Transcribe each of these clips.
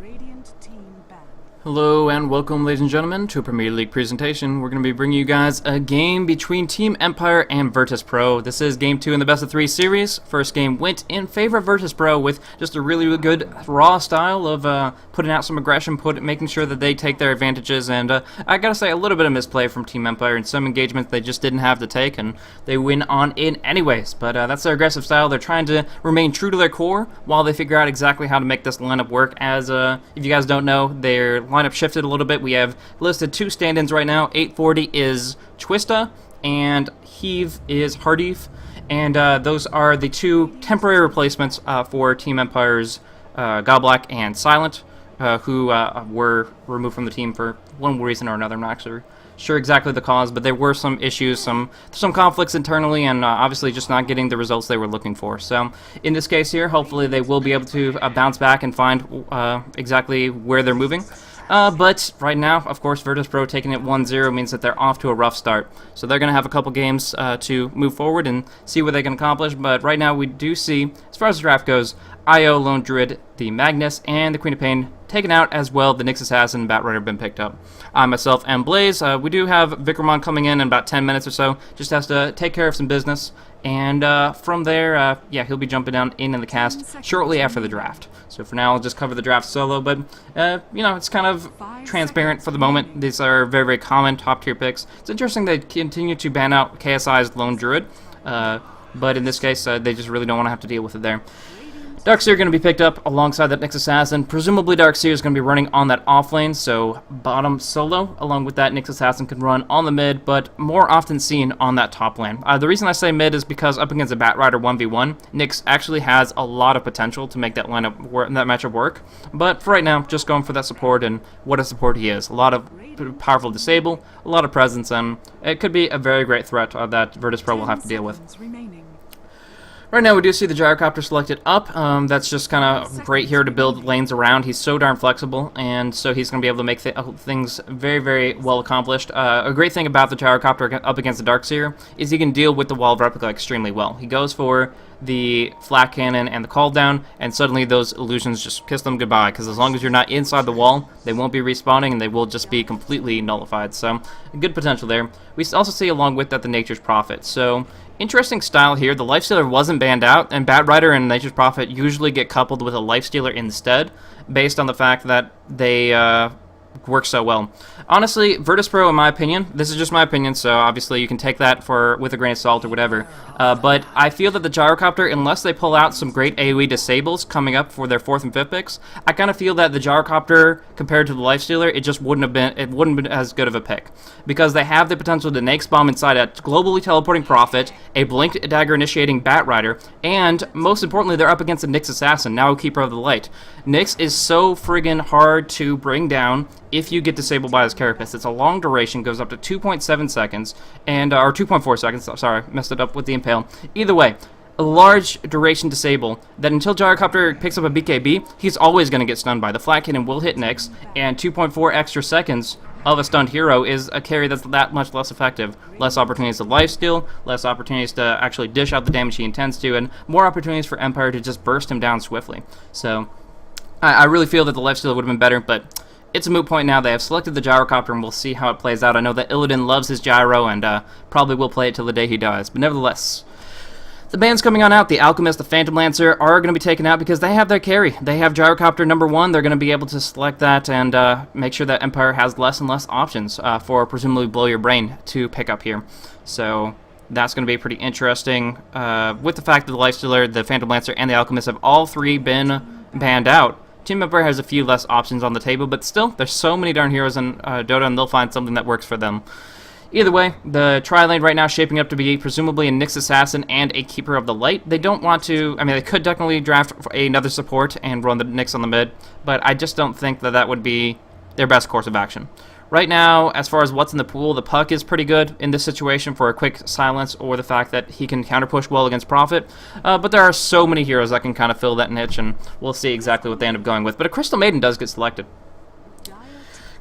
Radiant team banned. Hello and welcome, ladies and gentlemen, to a Premier League presentation. We're going to be bringing you guys a game between Team Empire and Virtus.pro. This is Game 2 in the Best of 3 series. First game went in favor of Virtus.pro with just a really good raw style of putting out some aggression, making sure that they take their advantages, and I gotta say, a little bit of misplay from Team Empire in some engagements they just didn't have to take, and they win on in anyways. But that's their aggressive style. They're trying to remain true to their core while they figure out exactly how to make this lineup work. As if you guys don't know, their lineup shifted a little bit. We have listed two stand-ins right now. 840 is Twista, and Heave is Hardif, and those are the two temporary replacements for Team Empire's Godblack and Silent, who were removed from the team for one reason or another. I'm not actually sure exactly the cause, but there were some issues, some conflicts internally, and obviously just not getting the results they were looking for. So in this case here, hopefully they will be able to bounce back and find exactly where they're moving. But right now, of course, Virtus.pro taking it 1-0 means that they're off to a rough start. So they're going to have a couple games to move forward and see what they can accomplish. But right now we do see, as far as the draft goes, Io, Lone Druid, the Magnus, and the Queen of Pain taken out, as well the Nyx Assassin and Bat Rider been picked up. I myself and Blaze, we do have Vikramon coming in about 10 minutes or so, just has to take care of some business, and from there, yeah, he'll be jumping down in the cast shortly after the draft. So for now, I'll just cover the draft solo, but, you know, it's kind of transparent for the moment. These are very, very common top-tier picks. It's interesting they continue to ban out KSI's Lone Druid, but in this case, they just really don't want to have to deal with it there. Darkseer going to be picked up alongside that Nyx Assassin. Presumably Darkseer is going to be running on that off lane, so bottom solo, along with that Nyx Assassin can run on the mid, but more often seen on that top lane. The reason I say mid is because up against a Bat Rider 1v1, Nyx actually has a lot of potential to make that matchup work, but for right now, just going for that support, and what a support he is. A lot of powerful disable, a lot of presence, and it could be a very great threat that Virtus.pro will have to deal with. Right now we do see the Gyrocopter selected up. That's just kind of great here to build lanes around. He's so darn flexible, and so he's going to be able to make things very, very well accomplished. A great thing about the Gyrocopter up against the Darkseer is he can deal with the Wall of Replica extremely well. He goes for the Flat Cannon and the Call Down, and suddenly those illusions just kiss them goodbye, because as long as you're not inside the wall, they won't be respawning, and they will just be completely nullified. So, good potential there. We also see along with that the Nature's Prophet. So, interesting style here. The Lifestealer wasn't banned out, and Bat Rider and Nature's Prophet usually get coupled with a Lifestealer instead, based on the fact that they work so well. Honestly, Virtus.pro, in my opinion, this is just my opinion, so obviously you can take that with a grain of salt or whatever, but I feel that the Gyrocopter, unless they pull out some great AoE disables coming up for their 4th and 5th picks, I kind of feel that the Gyrocopter, compared to the Lifestealer, it just wouldn't have been as good of a pick, because they have the potential to Nyx Bomb inside a globally teleporting Prophet, a Blinked Dagger initiating Bat Rider, and most importantly, they're up against a Nyx Assassin, now Keeper of the Light. Nyx is so friggin' hard to bring down if you get disabled by his Carapace. It's a long duration, goes up to 2.7 seconds, and or 2.4 seconds, sorry, messed it up with the Impale. Either way, a large duration disable that until Gyrocopter picks up a BKB, he's always going to get stunned by. The Flat Cannon will hit Nyx, and 2.4 extra seconds of a stunned hero is a carry that's that much less effective. Less opportunities to lifesteal, less opportunities to actually dish out the damage he intends to, and more opportunities for Empire to just burst him down swiftly. So, I really feel that the lifesteal would have been better, but it's a moot point now. They have selected the Gyrocopter, and we'll see how it plays out. I know that Illidan loves his Gyro, and probably will play it till the day he dies. But nevertheless, the bans coming on out, the Alchemist, the Phantom Lancer, are going to be taken out because they have their carry. They have Gyrocopter number 1. They're going to be able to select that and make sure that Empire has less and less options for presumably Blow Your Brain to pick up here. So that's going to be pretty interesting. With the fact that the Lifestealer, the Phantom Lancer, and the Alchemist have all three been banned out, Team Empire has a few less options on the table, but still, there's so many darn heroes in Dota, and they'll find something that works for them. Either way, the tri-lane right now shaping up to be presumably a Nyx Assassin and a Keeper of the Light. They don't want to, I mean, they could definitely draft another support and run the Nyx on the mid, but I just don't think that that would be their best course of action. Right now, as far as what's in the pool, the Puck is pretty good in this situation for a quick silence or the fact that he can counter-push well against Prophet. But there are so many heroes that can kind of fill that niche, and we'll see exactly what they end up going with. But a Crystal Maiden does get selected.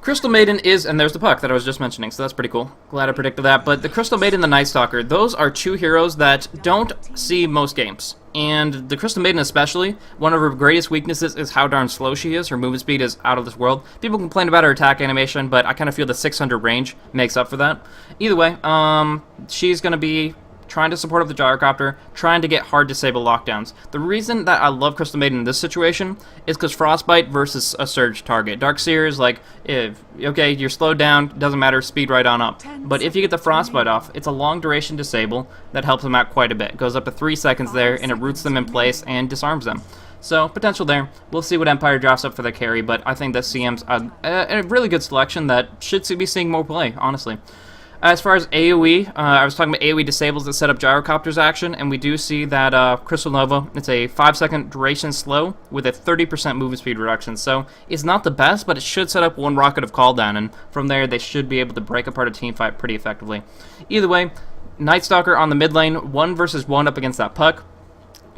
Crystal Maiden is, and there's the puck that I was just mentioning, so that's pretty cool. Glad I predicted that. But the Crystal Maiden and the Night Stalker, those are two heroes that don't see most games. And the Crystal Maiden especially, one of her greatest weaknesses is how darn slow she is. Her movement speed is out of this world. People complain about her attack animation, but I kind of feel the 600 range makes up for that. Either way, she's going to be trying to support up the gyrocopter, trying to get hard disable lockdowns. The reason that I love Crystal Maiden in this situation is because Frostbite versus a surge target. Darkseer is like, okay, you're slowed down, doesn't matter, speed right on up. But if you get the Frostbite off, it's a long duration disable that helps them out quite a bit. It goes up to 3 seconds there, and it roots them in place and disarms them. So, potential there. We'll see what Empire drafts up for their carry, but I think that CM's a really good selection that should be seeing more play, honestly. As far as AoE, I was talking about AoE disables that set up gyrocopters action, and we do see that Crystal Nova, it's a 5-second duration slow with a 30% movement speed reduction, so it's not the best, but it should set up one rocket of call down, and from there they should be able to break apart a team fight pretty effectively. Either way, Night Stalker on the mid lane, 1 versus 1 up against that puck.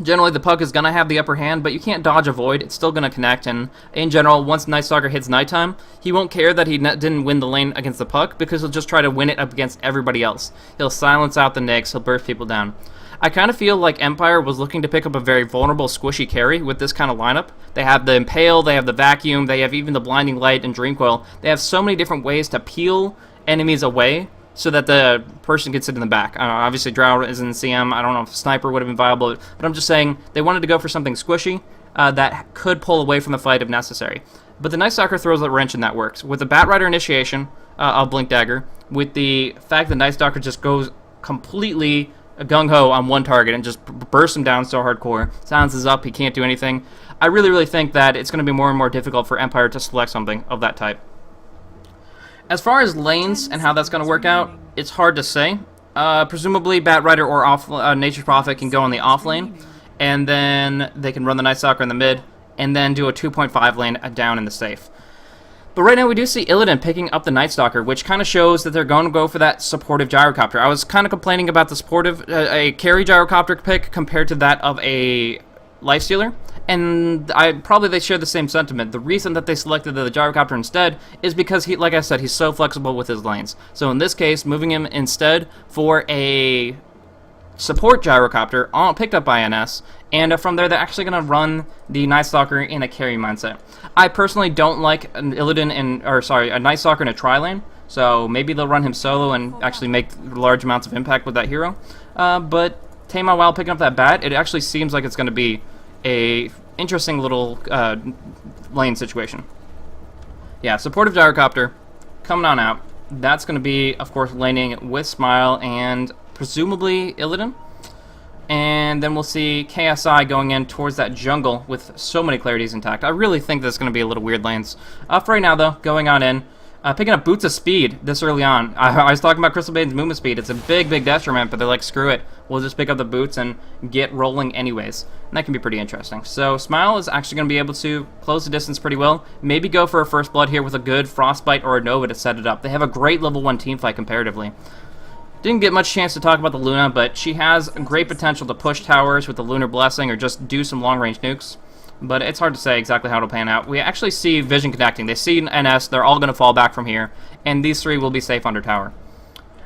Generally, the puck is going to have the upper hand, but you can't dodge a void. It's still going to connect, and in general, once Night Stalker hits nighttime, he won't care that he didn't win the lane against the puck, because he'll just try to win it up against everybody else. He'll silence out the Nyx, he'll burst people down. I kind of feel like Empire was looking to pick up a very vulnerable, squishy carry with this kind of lineup. They have the Impale, they have the Vacuum, they have even the Blinding Light and Dreamcoil. They have so many different ways to peel enemies away, so that the person can sit in the back. Obviously, Drow is in CM. I don't know if Sniper would have been viable, but I'm just saying they wanted to go for something squishy that could pull away from the fight if necessary. But the Night Stalker throws a wrench and that works. With the Batrider initiation of Blink Dagger, with the fact that Night Stalker just goes completely gung-ho on one target and just bursts him down so hardcore, silences up, he can't do anything, I really, really think that it's going to be more and more difficult for Empire to select something of that type. As far as lanes and how that's going to work out, it's hard to say. Presumably, Batrider or Nature's Prophet can go on the off lane, and then they can run the Night Stalker in the mid, and then do a 2.5 lane down in the safe. But right now we do see Illidan picking up the Night Stalker, which kind of shows that they're going to go for that supportive gyrocopter. I was kind of complaining about the supportive, a carry gyrocopter pick compared to that of a Lifestealer. And they share the same sentiment. The reason that they selected the gyrocopter instead is because he, like I said, he's so flexible with his lanes. So in this case, moving him instead for a support gyrocopter picked up by NS, and from there they're actually going to run the Night Stalker in a carry mindset. I personally don't like an Illidan a Night Stalker in a tri-lane, so maybe they'll run him solo and actually make large amounts of impact with that hero. But Tama, while picking up that bat, it actually seems like it's going to be a interesting little lane situation. Yeah, supportive gyrocopter coming on out. That's going to be, of course, laning with Smile and presumably Illidan. And then we'll see KSI going in towards that jungle with so many clarities intact. I really think there's going to be a little weird lanes. For right now, though, going on in. Picking up Boots of Speed this early on. I was talking about Crystal Maiden's movement speed. It's a big, big detriment, but they're like, screw it. We'll just pick up the boots and get rolling anyways. And that can be pretty interesting. So Smile is actually going to be able to close the distance pretty well. Maybe go for a First Blood here with a good Frostbite or a Nova to set it up. They have a great level 1 teamfight comparatively. Didn't get much chance to talk about the Luna, but she has great potential to push towers with the Lunar Blessing or just do some long-range nukes. But it's hard to say exactly how it'll pan out. We actually see Vision connecting. They see NS, they're all going to fall back from here, and these three will be safe under tower.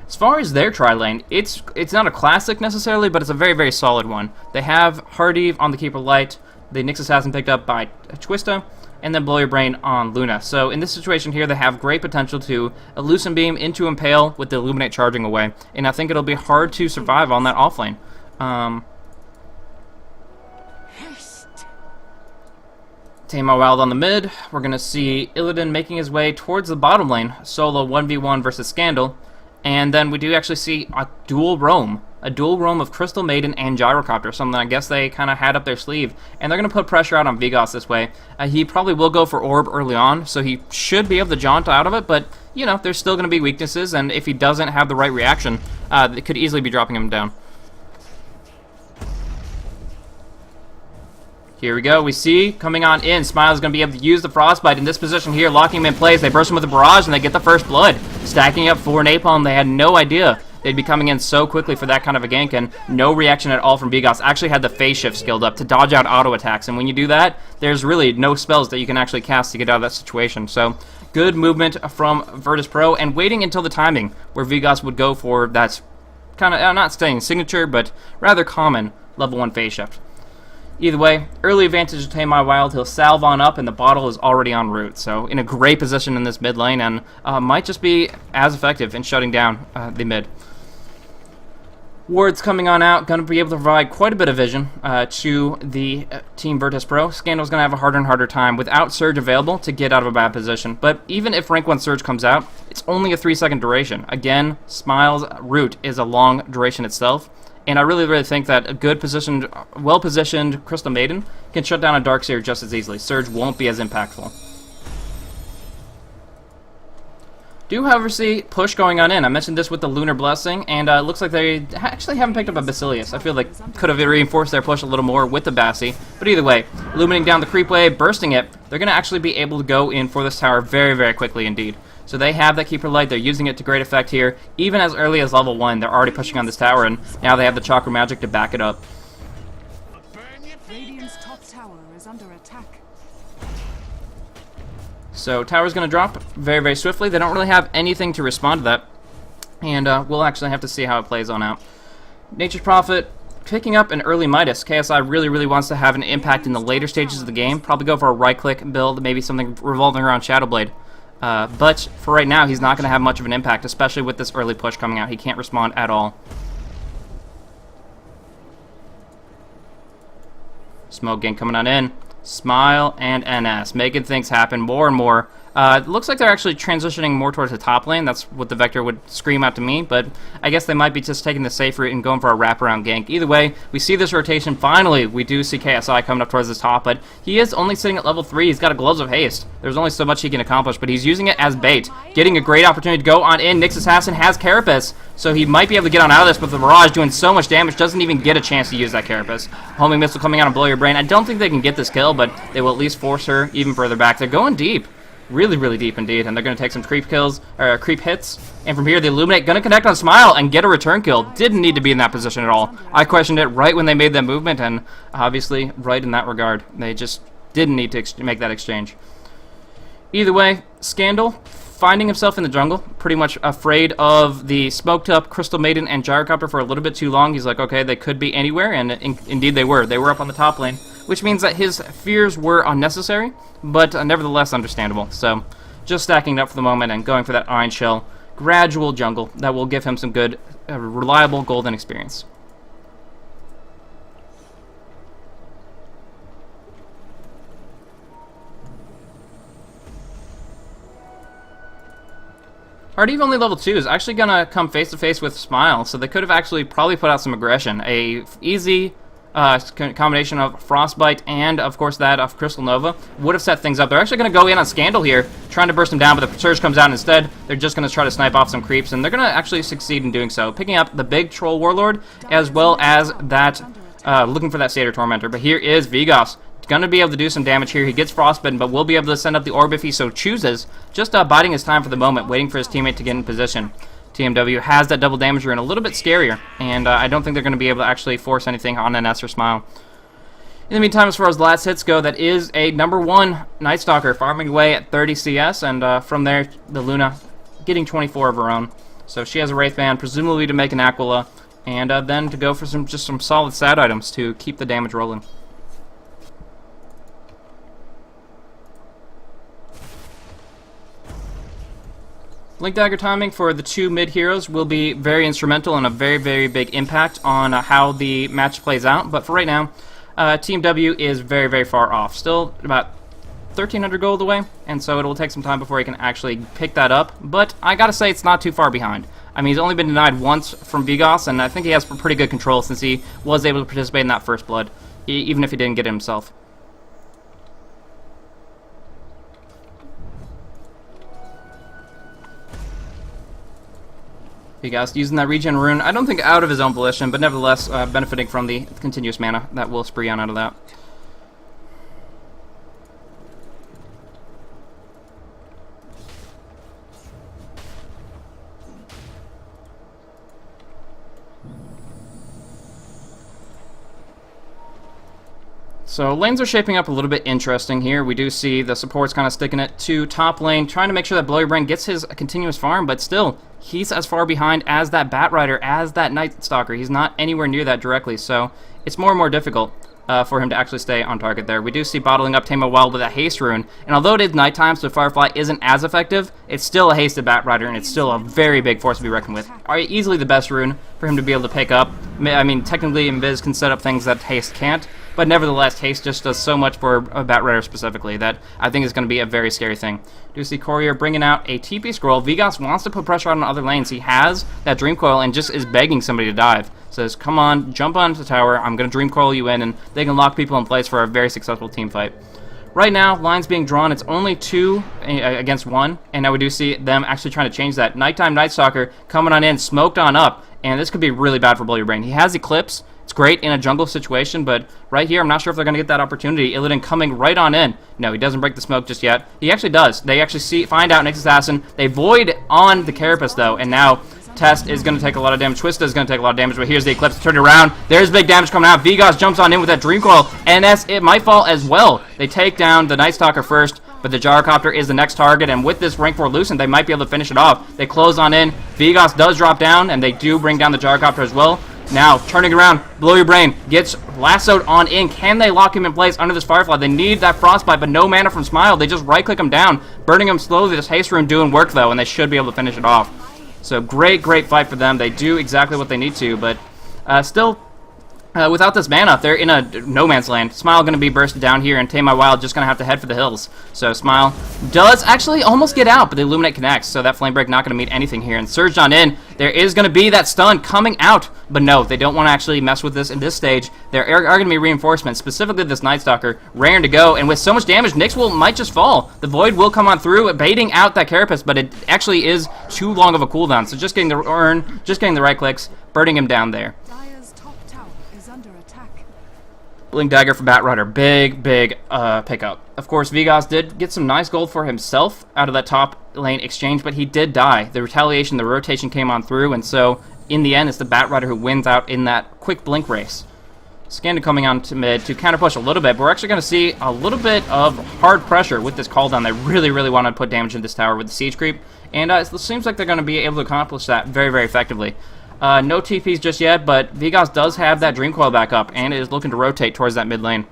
As far as their tri-lane, it's not a classic necessarily, but it's a very, very solid one. They have Hardeeve on the Keeper Light, the Nyx Assassin picked up by Twista, and then Blow Your Brain on Luna. So in this situation here, they have great potential to Illusion Beam into Impale with the Illuminate charging away, and I think it'll be hard to survive on that offlane. Tama Wild on the mid. We're going to see Illidan making his way towards the bottom lane, solo 1v1 versus Scandal. And then we do actually see a dual roam of Crystal Maiden and Gyrocopter, something I guess they kind of had up their sleeve. And they're going to put pressure out on Vigos this way. He probably will go for Orb early on, so he should be able to jaunt out of it, but, you know, there's still going to be weaknesses, and if he doesn't have the right reaction, it could easily be dropping him down. Here we go. We see coming on in. Smile's going to be able to use the Frostbite in this position here, locking him in place. They burst him with a barrage, and they get the first blood. Stacking up 4 napalm. They had no idea they'd be coming in so quickly for that kind of a gank, and no reaction at all from Vigos. Actually had the phase shift skilled up to dodge out auto attacks, and when you do that, there's really no spells that you can actually cast to get out of that situation. So good movement from Virtus.pro, and waiting until the timing where Vigos would go for that kind of, not saying signature, but rather common level 1 phase shift. Either way, early advantage to Tame My Wild. He'll salve on up, and the bottle is already en route. So in a great position in this mid lane, and might just be as effective in shutting down the mid. Ward's coming on out, going to be able to provide quite a bit of vision to the Team Virtus.pro. Scandal's going to have a harder and harder time without Surge available to get out of a bad position. But even if Rank 1 Surge comes out, it's only a 3-second duration. Again, Smile's route is a long duration itself. And I really think that a good positioned, well-positioned Crystal Maiden can shut down a Darkseer just as easily. Surge won't be as impactful. Do, however, see push going on in. I mentioned this with the Lunar Blessing, and it looks like they actually haven't picked up a Basilius. I feel like could have reinforced their push a little more with the Bassi. But either way, illuminating down the creep wave, bursting it, they're going to actually be able to go in for this tower very quickly indeed. So they have that Keeper Light, they're using it to great effect here. Even as early as level 1, they're already pushing on this tower, and now they have the Chakra Magic to back it up. Radiant's top tower is under attack. So tower's going to drop very swiftly. They don't really have anything to respond to that, and we'll actually have to see how it plays on out. Nature's Prophet picking up an early Midas. KSI really wants to have an impact in the later stages of the game. Probably go for a right-click build, maybe something revolving around Shadowblade. But for right now, he's not going to have much of an impact, especially with this early push coming out. He can't respond at all. Smoke gang coming on in. Smile and NS, making things happen more and more. It looks like they're actually transitioning more towards the top lane. That's what the Vector would scream out to me, but I guess they might be just taking the safe route and going for a wraparound gank. Either way, we see this rotation. Finally, we do see KSI coming up towards the top, but he is only sitting at level 3. He's got a Gloves of Haste. There's only so much he can accomplish, but he's using it as bait. Getting a great opportunity to go on in. Nyx Assassin has Carapace, so he might be able to get on out of this, but the Mirage doing so much damage, doesn't even get a chance to use that Carapace. Homing Missile coming out and blow your brain. I don't think they can get this kill, but they will at least force her even further back. They're going deep. Really deep indeed, and they're going to take some creep kills, or creep hits, and from here the Illuminate going to connect on Smile and get a return kill. Didn't need to be in that position at all. I questioned it right when they made that movement, and obviously right in that regard. They just didn't need to make that exchange. Either way, Scandal finding himself in the jungle, pretty much afraid of the smoked up Crystal Maiden and Gyrocopter for a little bit too long. He's like, okay, they could be anywhere, and indeed they were. They were up on the top lane, which means that his fears were unnecessary, but nevertheless understandable. So just stacking it up for the moment and going for that Iron Shell gradual jungle that will give him some good, reliable golden experience. Ardiv only level 2 is actually going to come face to face with Smile, so they could have actually probably put out some aggression. A easy combination of Frostbite and, of course, that of Crystal Nova would have set things up. They're actually going to go in on Scandal here, trying to burst him down, but the Surge comes out instead. They're just going to try to snipe off some creeps, and they're going to actually succeed in doing so, picking up the big Troll Warlord, as well as that, looking for that Satyr Tormentor. But here is Vigos. Going to be able to do some damage here. He gets frostbitten, but will be able to send up the orb if he so chooses. Just biding his time for the moment, waiting for his teammate to get in position. TMW has that double damager and a little bit scarier, and I don't think they're going to be able to actually force anything on NS or Smile. In the meantime, as far as last hits go, that is a number 1 Night Stalker farming away at 30 CS, and from there, the Luna getting 24 of her own. So she has a Wraithband, presumably to make an Aquila, and then to go for just some solid sad items to keep the damage rolling. Blink Dagger timing for the 2 mid heroes will be very instrumental and a very big impact on how the match plays out. But for right now, Team W is very far off. Still about 1,300 gold away, and so it will take some time before he can actually pick that up. But I gotta say, it's not too far behind. I mean, he's only been denied once from Vigos, and I think he has pretty good control since he was able to participate in that first blood, even if he didn't get it himself. Vigos using that regen rune, I don't think out of his own volition, but nevertheless benefiting from the continuous mana that will spree on out of that. So lanes are shaping up a little bit interesting here. We do see the supports kind of sticking it to top lane, trying to make sure that Blow Your Brain gets his continuous farm, but still, he's as far behind as that Batrider, as that Night Stalker. He's not anywhere near that directly, so it's more and more difficult for him to actually stay on target there. We do see bottling up Tame Wild with a haste rune, and although it is nighttime, so Firefly isn't as effective, it's still a hasted Batrider, and it's still a very big force to be reckoned with. Easily the best rune for him to be able to pick up. I mean, technically, Invis can set up things that haste can't, but nevertheless, haste just does so much for a Batrider specifically that I think is going to be a very scary thing. Do see Courier bringing out a TP scroll. Vigas wants to put pressure on other lanes. He has that Dream Coil and just is begging somebody to dive. Says, come on, jump onto the tower. I'm going to Dream Coil you in, and they can lock people in place for a very successful team fight. Right now, lines being drawn. It's only 2 against 1, and now we do see them actually trying to change that. Nighttime Night Stalker coming on in, smoked on up, and this could be really bad for Blow Your Brain. He has Eclipse. It's great in a jungle situation, but right here, I'm not sure if they're going to get that opportunity. Illidan coming right on in. No, he doesn't break the smoke just yet. He actually does. They actually find out Nyx Assassin. They void on the Carapace, though, and now Test is going to take a lot of damage. Twista is going to take a lot of damage, but here's the Eclipse. Turn it around. There's big damage coming out. Vigas jumps on in with that Dream Coil, and it might fall as well. They take down the Night Stalker first, but the Gyrocopter is the next target, and with this rank 4 Lucent, they might be able to finish it off. They close on in. Vigas does drop down, and they do bring down the Gyrocopter as well. Now, turning around, Blow Your Brain gets lassoed on in. Can they lock him in place under this Firefly? They need that Frostbite, but no mana from Smile. They just right-click him down, burning him slowly. This Haste Rune doing work, though, and they should be able to finish it off. So, great fight for them. They do exactly what they need to, but still, without this mana, they're in a no man's land. Smile going to be bursted down here, and Tame My Wild just going to have to head for the hills. So Smile does actually almost get out, but the Illuminate connects, so that Flame Break not going to mean anything here. And Surged on in, there is going to be that stun coming out, but no, they don't want to actually mess with this in this stage. There are going to be reinforcements, specifically this Night Stalker, raring to go, and with so much damage, Nyx might just fall. The Void will come on through, baiting out that Carapace, but it actually is too long of a cooldown, so just getting the urn, just getting the right clicks, burning him down there. Blink Dagger for Batrider. Big pickup. Of course, Vigas did get some nice gold for himself out of that top lane exchange, but he did die. The retaliation, the rotation came on through, and so in the end, it's the Batrider who wins out in that quick blink race. Skanda coming on to mid to counter push a little bit, but we're actually going to see a little bit of hard pressure with this call down. They really want to put damage in this tower with the siege creep, and it seems like they're going to be able to accomplish that very effectively. No TPs just yet, but Vigas does have that Dream Coil back up and is looking to rotate towards that mid lane.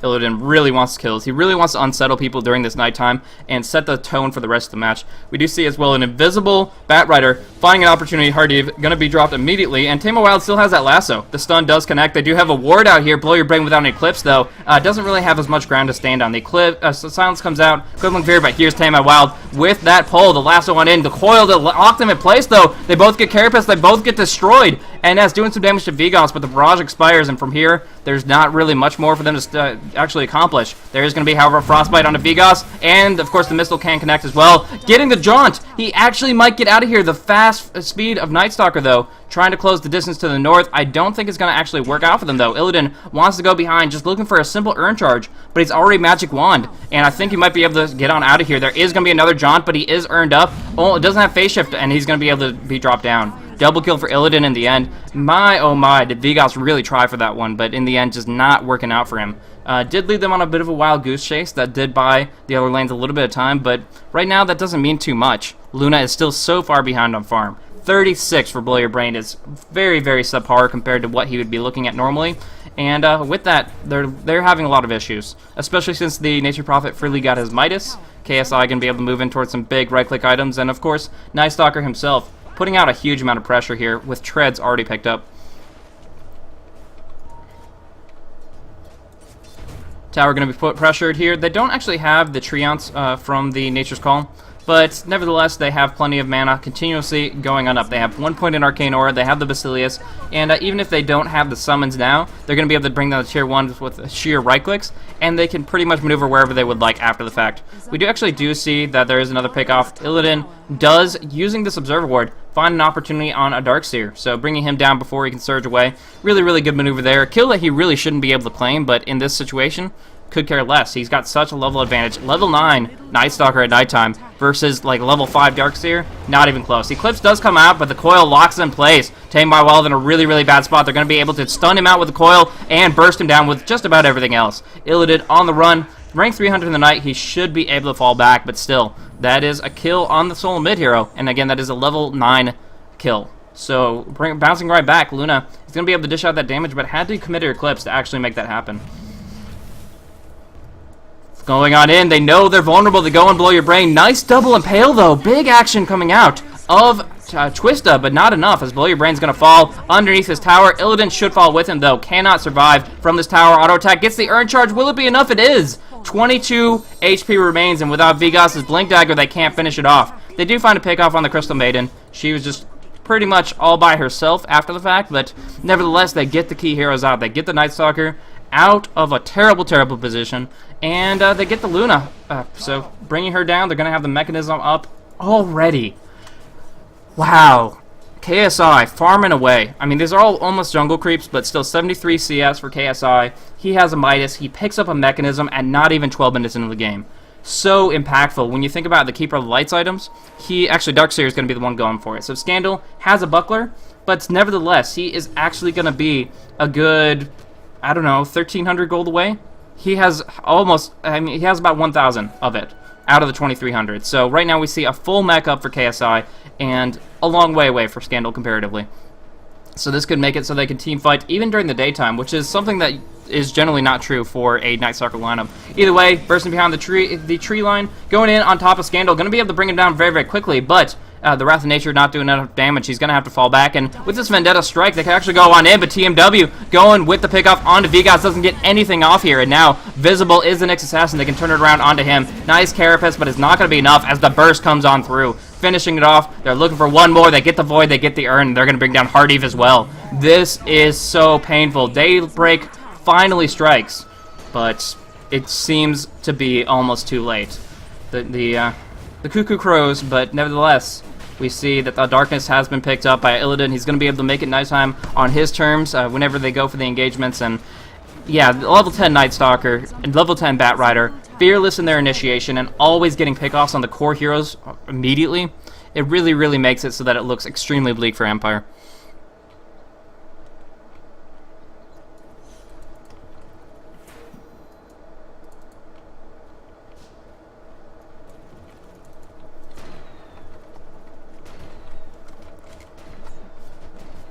Illidan really wants kills. He really wants to unsettle people during this nighttime and set the tone for the rest of the match. We do see as well an invisible Batrider finding an opportunity. Hardiv going to be dropped immediately, and Tame Wild still has that lasso. The stun does connect. They do have a ward out here. Blow Your Brain without an Eclipse, though. Doesn't really have as much ground to stand on. The Eclipse, Silence comes out. Equivalent Fear, but here's Tame Wild with that pull. The lasso on in. The coil to lock them in place, though. They both get Carapace. They both get destroyed. And that's doing some damage to Vigas, but the barrage expires, and from here, there's not really much more for them to actually accomplish. There is going to be, however, a Frostbite onto Vigas, and, of course, the Missile can connect as well. Getting the Jaunt! He actually might get out of here. The fast speed of Night Stalker, though, trying to close the distance to the north. I don't think it's going to actually work out for them, though. Illidan wants to go behind, just looking for a simple Urn Charge, but he's already Magic Wand, and I think he might be able to get on out of here. There is going to be another Jaunt, but he is earned up. Oh, it doesn't have Phase Shift, and he's going to be able to be dropped down. Double kill for Illidan in the end. My, oh my, did Vigas really try for that one, but in the end, just not working out for him. Did lead them on a bit of a wild goose chase that did buy the other lanes a little bit of time, but right now that doesn't mean too much. Luna is still so far behind on farm. 36 for Blow Your Brain is very subpar compared to what he would be looking at normally. And with that, they're having a lot of issues, especially since the Nature Prophet freely got his Midas. KSI going to be able to move in towards some big right-click items, and of course, Night Stalker himself putting out a huge amount of pressure here with treads already picked up. Tower going to be pressured here. They don't actually have the Treants from the Nature's Call, but nevertheless, they have plenty of mana continuously going on up. They have 1 point in Arcane Aura, they have the Basilius, and even if they don't have the summons now, they're going to be able to bring down the tier 1 with sheer right clicks, and they can pretty much maneuver wherever they would like after the fact. We do see that there is another pick off. Illidan does, using this Observer Ward, find an opportunity on a Darkseer, so bringing him down before he can surge away. Really good maneuver there. A kill that he really shouldn't be able to claim, but in this situation, could care less. He's got such a level advantage. Level 9 Night Stalker at nighttime versus like level 5 Darkseer, not even close. Eclipse does come out, but the coil locks in place. Tame by Wild in a really, really bad spot. They're going to be able to stun him out with the coil and burst him down with just about everything else. Illidan on the run. Rank 300 in the night, he should be able to fall back, but still, that is a kill on the solo mid hero. And again, that is a level 9 kill. So, bouncing right back, Luna is going to be able to dish out that damage, but had to commit her Eclipse to actually make that happen. Going on in, they know they're vulnerable, they go and blow your brain. Nice double impale though, big action coming out of Twista, but not enough as Blow Your Brain's going to fall underneath his tower. Illidan should fall with him though, cannot survive from this tower. Auto attack gets the urn charge, will it be enough? It is! 22 HP remains, and without Vigos' Blink Dagger, they can't finish it off. They do find a pick off on the Crystal Maiden. She was just pretty much all by herself after the fact, but nevertheless, they get the key heroes out. They get the Night Stalker out of a terrible, terrible position, and they get the Luna. So bringing her down, they're going to have the mechanism up already. Wow. KSI farming away. I mean, these are all almost jungle creeps, but still 73 CS for KSI. He has a Midas. He picks up a mechanism at not even 12 minutes into the game. So impactful. When you think about the Keeper of the Lights items, actually Darkseer is going to be the one going for it. So Scandal has a buckler, but nevertheless, he is actually going to be a good, I don't know, 1,300 gold away. He has almost, I mean, he has about 1,000 of it out of the 2,300. So right now we see a full mech up for KSI and a long way away for Scandal comparatively. So this could make it so they can team fight even during the daytime, which is something that is generally not true for a Night Stalker lineup. Either way, bursting behind the tree line, going in on top of Scandal, going to be able to bring him down very, very quickly, but the Wrath of Nature not doing enough damage. He's going to have to fall back, and with this Vendetta strike, they can actually go on in, but TMW going with the pickoff onto Vigos doesn't get anything off here, and now Visible is the next assassin. They can turn it around onto him. Nice Carapace, but it's not going to be enough as the burst comes on through. Finishing it off, they're looking for one more. They get the Void, they get the Urn, and they're going to bring down Hardeve as well. This is so painful. Daybreak finally strikes, but it seems to be almost too late. The Cuckoo crows, but nevertheless, we see that the darkness has been picked up by Illidan. He's going to be able to make it nighttime on his terms whenever they go for the engagements. And yeah, level 10 Night Stalker and level 10 Bat Rider, fearless in their initiation and always getting pickoffs on the core heroes immediately. It really, really makes it so that it looks extremely bleak for Empire.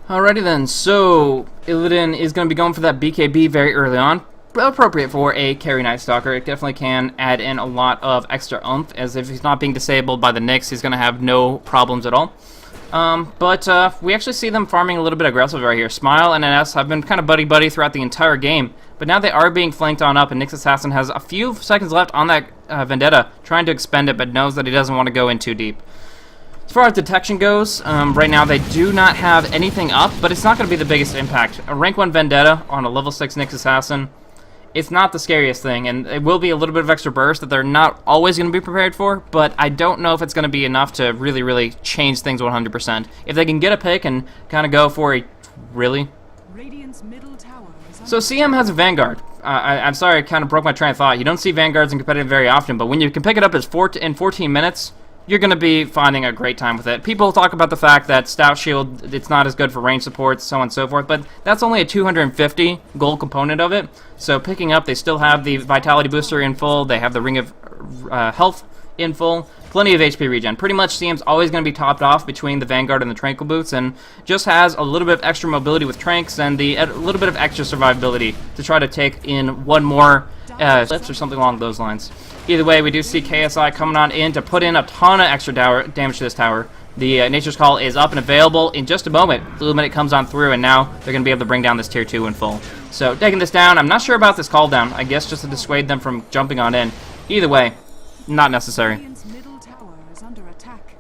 Alrighty then, so Illidan is going to be going for that BKB very early on. Appropriate for a carry Night Stalker. It definitely can add in a lot of extra oomph, as if he's not being disabled by the Nyx, he's going to have no problems at all. But we actually see them farming a little bit aggressive right here. Smile and NS have been kind of buddy-buddy throughout the entire game, but now they are being flanked on up, and Nyx Assassin has a few seconds left on that Vendetta, trying to expend it, but knows that he doesn't want to go in too deep. As far as detection goes, right now they do not have anything up, but it's not going to be the biggest impact. A rank 1 Vendetta on a level 6 Nyx Assassin, it's not the scariest thing, and it will be a little bit of extra burst that they're not always going to be prepared for, but I don't know if it's going to be enough to really, really change things 100%. If they can get a pick and kind of go for a... Really? Radiant's middle tower is So CM has a Vanguard. I'm sorry, I kind of broke my train of thought. You don't see Vanguards in competitive very often, but when you can pick it up in 14 minutes... you're going to be finding a great time with it. People talk about the fact that Stout Shield, it's not as good for range supports, so on and so forth, but that's only a 250 gold component of it. So picking up, they still have the Vitality Booster in full, they have the Ring of Health in full, plenty of HP regen. Pretty much CM's always going to be topped off between the Vanguard and the Tranquil Boots, and just has a little bit of extra mobility with Tranks and a little bit of extra survivability to try to take in one more clips or something along those lines. Either way, we do see KSI coming on in to put in a ton of extra damage to this tower. The Nature's Call is up and available in just a moment. Illuminate comes on through, and now they're going to be able to bring down this tier 2 in full. So, taking this down, I'm not sure about this call down. I guess just to dissuade them from jumping on in. Either way, not necessary. Radiant's middle tower is under attack.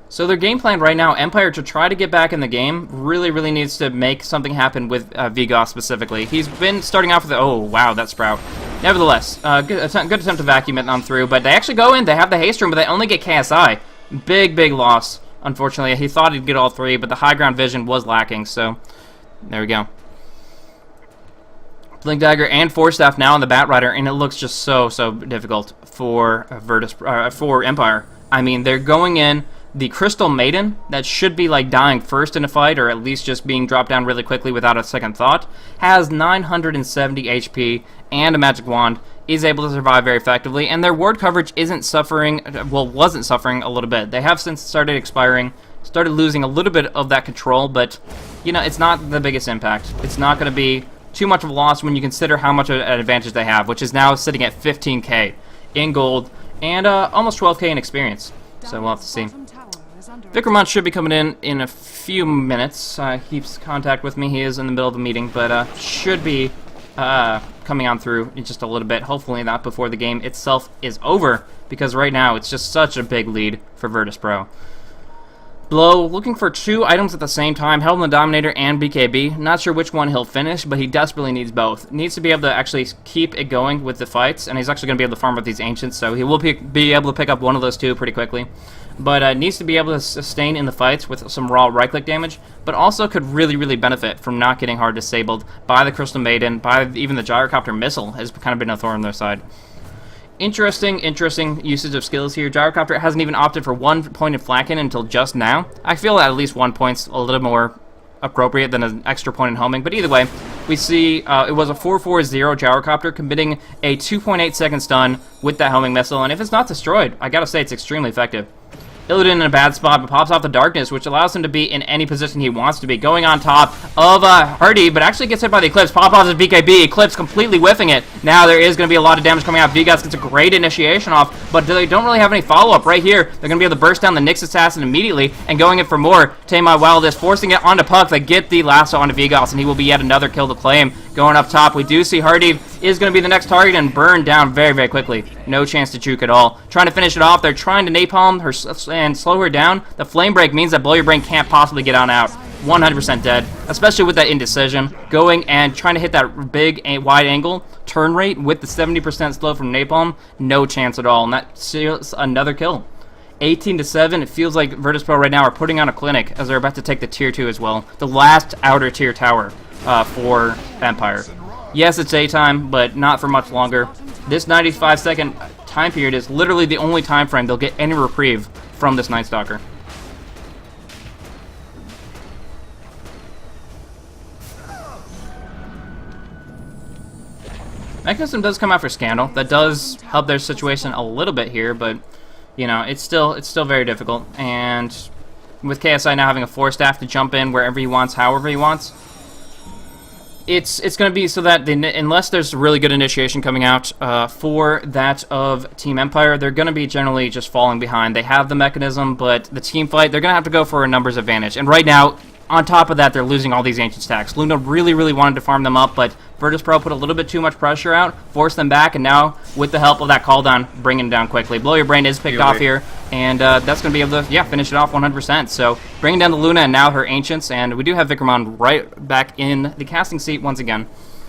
So their game plan right now, Empire, to try to get back in the game, really, really needs to make something happen with Vigos specifically. He's been starting off with oh, wow, that Sprout. Nevertheless, good attempt to vacuum it on through, but they actually go in, they have the haste room, but they only get KSI. Big, big loss, unfortunately. He thought he'd get all three, but the high ground vision was lacking, so there we go. Blink Dagger and Force Staff now on the Bat Rider, and it looks just so difficult for for Empire. I mean, they're going in. The Crystal Maiden, that should be like dying first in a fight, or at least just being dropped down really quickly without a second thought, has 970 HP and a magic wand, is able to survive very effectively, and their ward coverage isn't suffering, well, wasn't suffering a little bit. They have since started losing a little bit of that control, but, you know, it's not the biggest impact. It's not going to be too much of a loss when you consider how much of an advantage they have, which is now sitting at 15k in gold and almost 12k in experience. So we'll have to see. Vikramon should be coming in a few minutes. Keeps contact with me. He is in the middle of the meeting, but should be coming on through in just a little bit. Hopefully not before the game itself is over, because right now it's just such a big lead for Virtus.pro. Blow looking for 2 items at the same time, Helm the Dominator and BKB. Not sure which one he'll finish, but he desperately needs both. Needs to be able to actually keep it going with the fights, and he's actually going to be able to farm with these Ancients, so he will be able to pick up one of those 2 pretty quickly. But needs to be able to sustain in the fights with some raw right-click damage, but also could really benefit from not getting hard disabled by the Crystal Maiden, by even the Gyrocopter Missile has kind of been a thorn on their side. Interesting usage of skills here. Gyrocopter hasn't even opted for 1 point in Flacken until just now. I feel that at least 1 point's a little more appropriate than an extra point in homing, but either way, we see it was a 4-4-0 Gyrocopter committing a 2.8 second stun with that homing missile, and if it's not destroyed, I gotta say it's extremely effective. Illidan in a bad spot, but pops off the darkness, which allows him to be in any position he wants to be. Going on top of Hardy, but actually gets hit by the Eclipse. Pop off his BKB, Eclipse completely whiffing it. Now there is going to be a lot of damage coming out. Vigas gets a great initiation off, but they don't really have any follow-up. Right here, they're going to be able to burst down the Nyx Assassin immediately and going in for more. Tame My Wildest, forcing it onto Puck. They get the lasso onto Vigas, and he will be yet another kill to claim. Going up top, we do see Hardy is going to be the next target and burned down very quickly. No chance to juke at all. Trying to finish it off. They're trying to napalm her and slow her down. The flame break means that Blow Your Brain can't possibly get on out. 100% dead, especially with that indecision. Going and trying to hit that big wide angle turn rate with the 70% slow from napalm. No chance at all, and that seals another kill. 18-7. It feels like Virtus.pro right now are putting on a clinic as they're about to take the tier 2 as well. The last outer tier tower for Empire. Yes, it's daytime, but not for much longer. This 95-second time period is literally the only time frame they'll get any reprieve from this Night Stalker. Mechanism does come out for Scandal. That does help their situation a little bit here, but you know, it's still very difficult. And with KSI now having a Force Staff to jump in wherever he wants, however he wants, it's going to be so that unless there's really good initiation coming out for that of Team Empire, they're going to be generally just falling behind. They have the mechanism, but the team fight, they're going to have to go for a numbers advantage. And right now, on top of that, they're losing all these Ancient stacks. Luna really wanted to farm them up, but Virtus.pro put a little bit too much pressure out, forced them back, and now, with the help of that call down, bringing them down quickly. Blow Your Brain is picked off here, and that's going to be able to, finish it off 100%. So, bringing down the Luna and now her Ancients, and we do have Vikramon right back in the casting seat once again.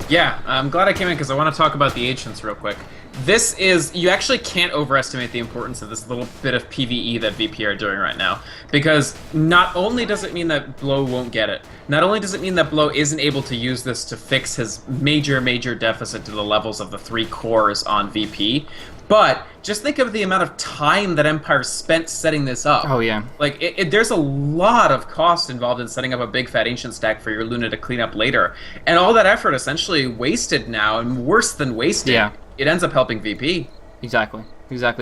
Yeah, I'm glad I came in because I want to talk about the Ancients real quick. This is, you actually can't overestimate the importance of this little bit of PvE that VP are doing right now. Because not only does it mean that Blow won't get it, not only does it mean that Blow isn't able to use this to fix his major deficit to the levels of the 3 cores on VP, but just think of the amount of time that Empire spent setting this up. Oh, yeah. Like, there's a lot of cost involved in setting up a big fat Ancient stack for your Luna to clean up later. And all that effort essentially wasted now, and worse than wasted. Yeah. It ends up helping VP. Exactly.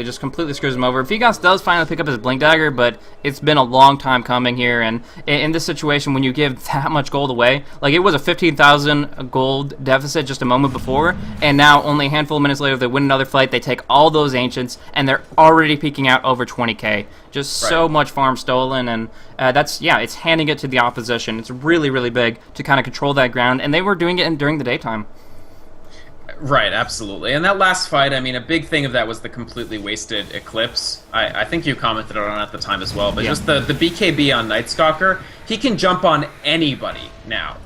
Just completely screws him over. Vigas does finally pick up his Blink Dagger, but it's been a long time coming here, and in this situation, when you give that much gold away, like it was a 15,000 gold deficit just a moment before, and now only a handful of minutes later, they win another fight, they take all those Ancients, and they're already peaking out over 20k. Just so much farm stolen, and it's handing it to the opposition. It's really big to kind of control that ground, and they were doing it during the daytime. Right, absolutely. And that last fight, I mean, a big thing of that was the completely wasted Eclipse. I think you commented on it at the time as well, but just the BKB on Night Stalker, he can jump on anybody now.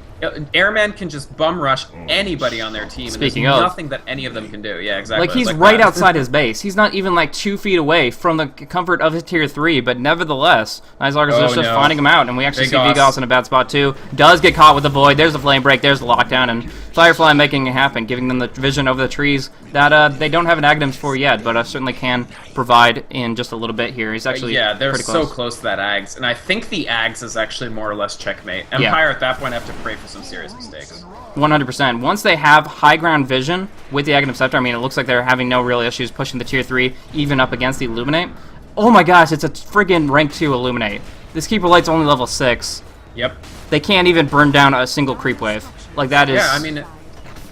Airman can just bum rush anybody on their team, Speaking and there's of, nothing that any of them can do. Yeah, exactly. Like, he's right outside his base. He's not even, like, 2 feet away from the comfort of his tier 3, but nevertheless, Night Stalker's just finding him out, and we actually see Vigas in a bad spot, too. Does get caught with the Void. There's the Flame Break. There's the Lockdown, and Firefly making it happen, giving them the vision over the trees that they don't have an Aghanim's for yet, but certainly can provide in just a little bit here. He's actually yeah, they're pretty so close. close to that Ags, and I think the Ags is actually more or less checkmate. Empire at that point have to pray for some serious mistakes. 100%. Once they have high ground vision with the Aghanim Scepter, I mean, it looks like they're having no real issues pushing the tier 3 even up against the Illuminate. Oh my gosh, it's a friggin' rank 2 Illuminate. This Keeper Light's only level 6. Yep. They can't even burn down a single creep wave. Like, that is... Yeah, I mean,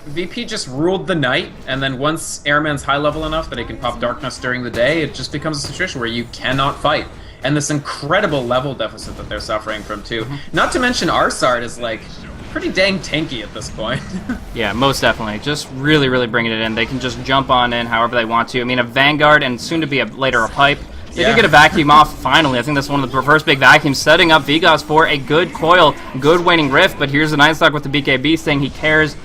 VP just ruled the night, and then once Airman's high level enough that he can pop Darkness during the day, it just becomes a situation where you cannot fight. And this incredible level deficit that they're suffering from, too. Not to mention Arsard is, like, pretty dang tanky at this point. Yeah, most definitely. Just really, really bringing it in. They can just jump on in however they want to. I mean, a Vanguard and soon to be later a Pipe. They did get a vacuum off finally. I think that's one of the first big vacuums, setting up Vigos for a good coil, good waning rift, but here's the Nightstalker with the BKB saying he cares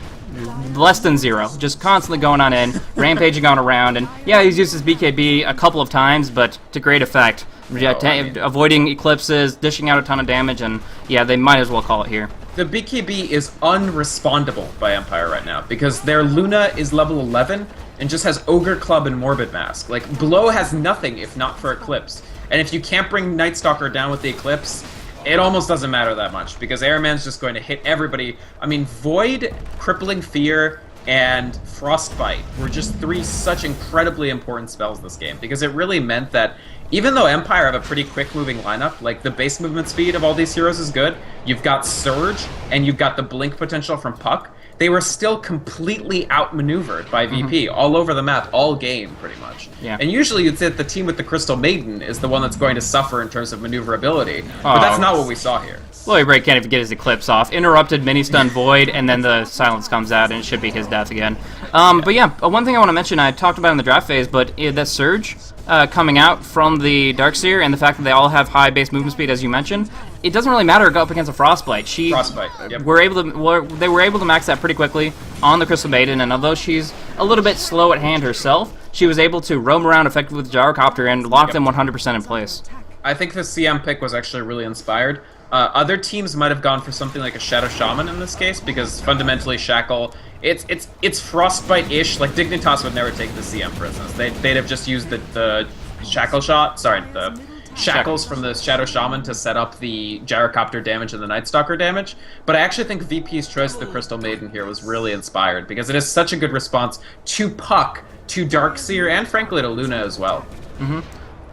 less than zero. Just constantly going on in, rampaging on around, and yeah, he's used his BKB a couple of times, but to great effect. Avoiding eclipses, dishing out a ton of damage, and yeah, they might as well call it here. The BKB is unrespondable by Empire right now, because their Luna is level 11, and just has Ogre Club and Morbid Mask. Like, Blow has nothing if not for Eclipse. And if you can't bring Nightstalker down with the Eclipse, it almost doesn't matter that much, because Airman's just going to hit everybody. I mean, Void, Crippling Fear, and Frostbite were just 3 such incredibly important spells this game, because it really meant that even though Empire have a pretty quick-moving lineup, like, the base movement speed of all these heroes is good, you've got Surge, and you've got the Blink potential from Puck, they were still completely outmaneuvered by VP all over the map, all game, pretty much. Yeah. And usually you'd say that the team with the Crystal Maiden is the one that's going to suffer in terms of maneuverability, but that's not what we saw here. Willie Bray can't even get his Eclipse off. Interrupted mini-stun Void, and then the silence comes out, and it should be his death again. But yeah, one thing I want to mention, I talked about in the draft phase, but that Surge coming out from the Darkseer, and the fact that they all have high base movement speed, as you mentioned, it doesn't really matter go up against a Frostbite. Frostbite, yep. They were able to max that pretty quickly on the Crystal Maiden, and although she's a little bit slow at hand herself, she was able to roam around effectively with the Gyrocopter and lock them 100% in place. I think the CM pick was actually really inspired. Other teams might have gone for something like a Shadow Shaman in this case, because fundamentally Shackle, it's Frostbite-ish. Like, Dignitas would never take the CM, for instance. They'd have just used the Shackle shot, sorry, the Shackles from the Shadow Shaman to set up the Gyrocopter damage and the Nightstalker damage. But I actually think VP's choice of the Crystal Maiden here was really inspired, because it is such a good response to Puck, to Darkseer, and frankly to Luna as well.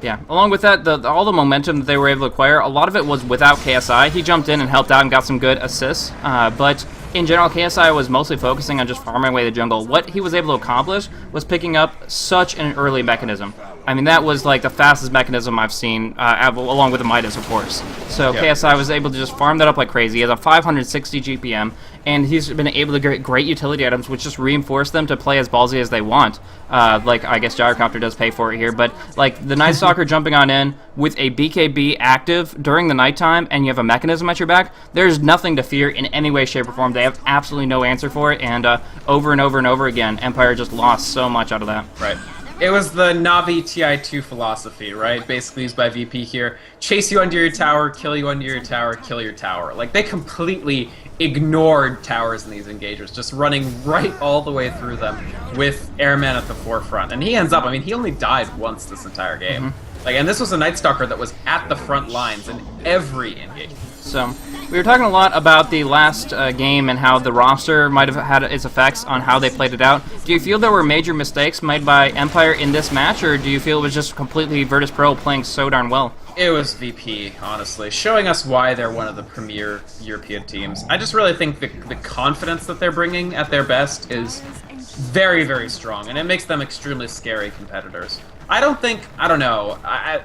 Yeah, along with that, all the momentum that they were able to acquire, a lot of it was without KSI. He jumped in and helped out and got some good assists, but in general, KSI was mostly focusing on just farming away the jungle. What he was able to accomplish was picking up such an early mechanism. I mean, that was like the fastest mechanism I've seen, along with the Midas, of course. So yeah. KSI was able to just farm that up like crazy. He has a 560 GPM, and he's been able to get great utility items, which just reinforce them to play as ballsy as they want. Like, I guess Gyrocopter does pay for it here, but like the Nightstalker jumping on in with a BKB active during the nighttime, and you have a mechanism at your back, there's nothing to fear in any way, shape, or form. They have absolutely no answer for it, and over and over and over again, Empire just lost so much out of that. Right. It was the Navi TI2 philosophy, right? Basically used by VP here. Chase you under your tower, kill you under your tower, kill your tower. Like, they completely ignored towers in these engagements, just running right all the way through them with Airman at the forefront. And he ends up, I mean, he only died once this entire game. Like, and this was a Nightstalker that was at the front lines in every engagement. So, we were talking a lot about the last game and how the roster might have had its effects on how they played it out. Do you feel there were major mistakes made by Empire in this match, or do you feel it was just completely Virtus.pro playing so darn well? It was VP, honestly, showing us why they're one of the premier European teams. I just really think the confidence that they're bringing at their best is very, very strong, and it makes them extremely scary competitors. I don't know,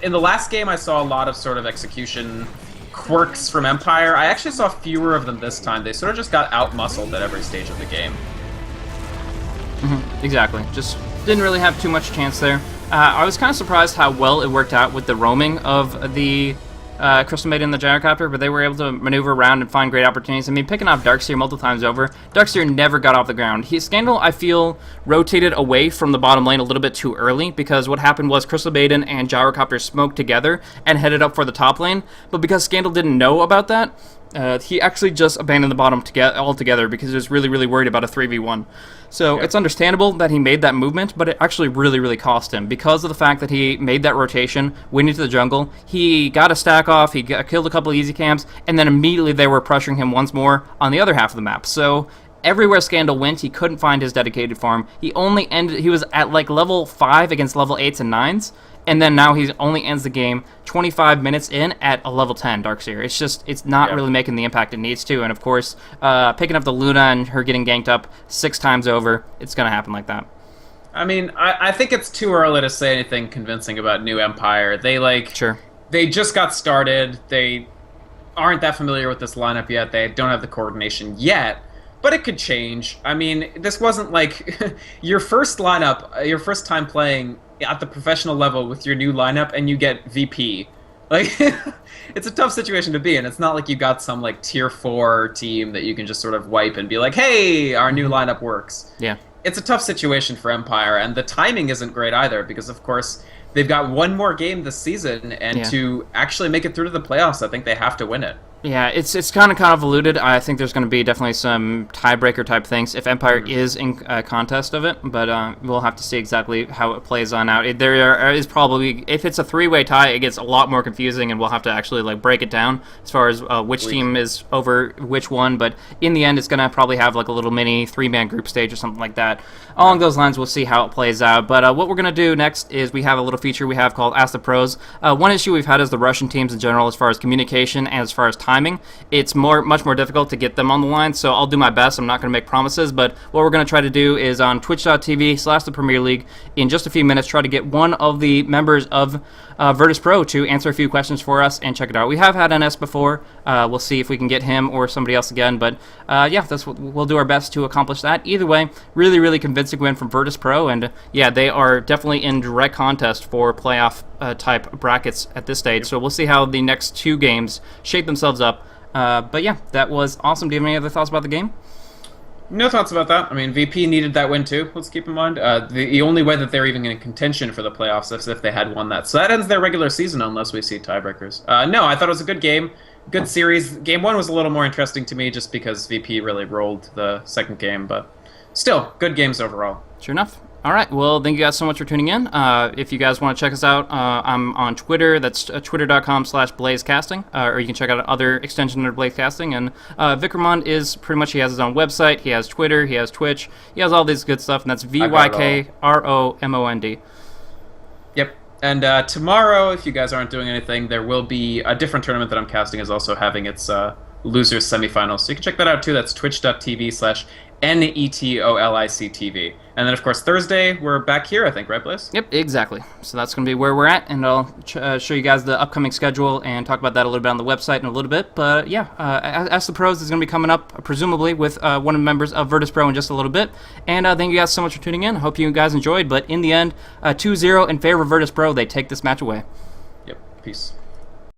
in the last game I saw a lot of sort of execution quirks from Empire. I actually saw fewer of them this time. They sort of just got out-muscled at every stage of the game. Exactly. Just didn't really have too much chance there. I was kind of surprised how well it worked out with the roaming of the Crystal Maiden and the Gyrocopter, but they were able to maneuver around and find great opportunities. I mean, picking off Darkseer multiple times over, Darkseer never got off the ground. Scandal, I feel, rotated away from the bottom lane a little bit too early, because what happened was Crystal Maiden and Gyrocopter smoked together and headed up for the top lane, but because Scandal didn't know about that, he actually just abandoned the bottom altogether because he was really, really worried about a 3v1. So it's understandable that he made that movement, but it actually really, really cost him because of the fact that he made that rotation, went into the jungle. He got a stack off, killed a couple of easy camps, and then immediately they were pressuring him once more on the other half of the map. So everywhere Scandal went, he couldn't find his dedicated farm. He was at like level 5 against level 8s and 9s, and then now he only ends the game 25 minutes in at a level 10 Darkseer. It's not really making the impact it needs to, and of course, picking up the Luna and her getting ganked up 6 times over, it's going to happen like that. I mean, I think it's too early to say anything convincing about New Empire. They just got started. They aren't that familiar with this lineup yet. They don't have the coordination yet. But it could change. I mean, this wasn't like your first lineup, your first time playing at the professional level with your new lineup and you get VP. Like, it's a tough situation to be in. It's not like you got some like tier 4 team that you can just sort of wipe and be like, hey, our new lineup works. Yeah. It's a tough situation for Empire, and the timing isn't great either because, of course, they've got one more game this season, and to actually make it through to the playoffs, I think they have to win it. Yeah, it's kind of convoluted. I think there's going to be definitely some tiebreaker type things if Empire is in a contest of it, but we'll have to see exactly how it plays on out. There is probably, if it's a 3-way tie, it gets a lot more confusing, and we'll have to actually like break it down as far as which team is over which one. But in the end, it's going to probably have like a little mini 3-man group stage or something like that. Along those lines, we'll see how it plays out. But what we're going to do next is we have a little feature we have called Ask the Pros. One issue we've had is the Russian teams in general, as far as communication and as far as timing. It's much more difficult to get them on the line, so I'll do my best. I'm not going to make promises, but what we're going to try to do is on twitch.tv/the Premier League, in just a few minutes, try to get one of the members of Virtus Pro to answer a few questions for us and check it out. We have had NS before. We'll see if we can get him or somebody else again, but yeah, that's what we'll do our best to accomplish that. Either way, really, really convincing win from Virtus Pro, and yeah, they are definitely in direct contest for playoff type brackets at this stage, so we'll see how the next 2 games shape themselves up. But yeah, that was awesome. Do you have any other thoughts about the game? No thoughts about that. I mean, VP needed that win too, let's keep in mind. The only way that they're even in contention for the playoffs is if they had won that. So that ends their regular season unless we see tiebreakers. No, I thought it was a good game. Good series. Game 1 was a little more interesting to me just because VP really rolled the second game, but still, good games overall. Sure enough. All right, well, thank you guys so much for tuning in. If you guys want to check us out, I'm on Twitter. That's twitter.com/blazecasting, or you can check out other extensions of Blazecasting. And Vikrmond is pretty much, he has his own website, he has Twitter, he has Twitch, he has all this good stuff, and that's VYKROMOND. Yep. And tomorrow, if you guys aren't doing anything, there will be a different tournament that I'm casting is also having its losers semifinals. So you can check that out too. That's twitch.tv/NETOLICTV. And then, of course, Thursday, we're back here, I think, right, Blaze? Yep, exactly. So that's going to be where we're at, and I'll show you guys the upcoming schedule and talk about that a little bit on the website in a little bit. But yeah, Ask the Pros is going to be coming up, presumably, with one of the members of Virtus Pro in just a little bit. And thank you guys so much for tuning in. Hope you guys enjoyed. But in the end, 2-0 in favor of Virtus Pro. They take this match away. Yep, peace.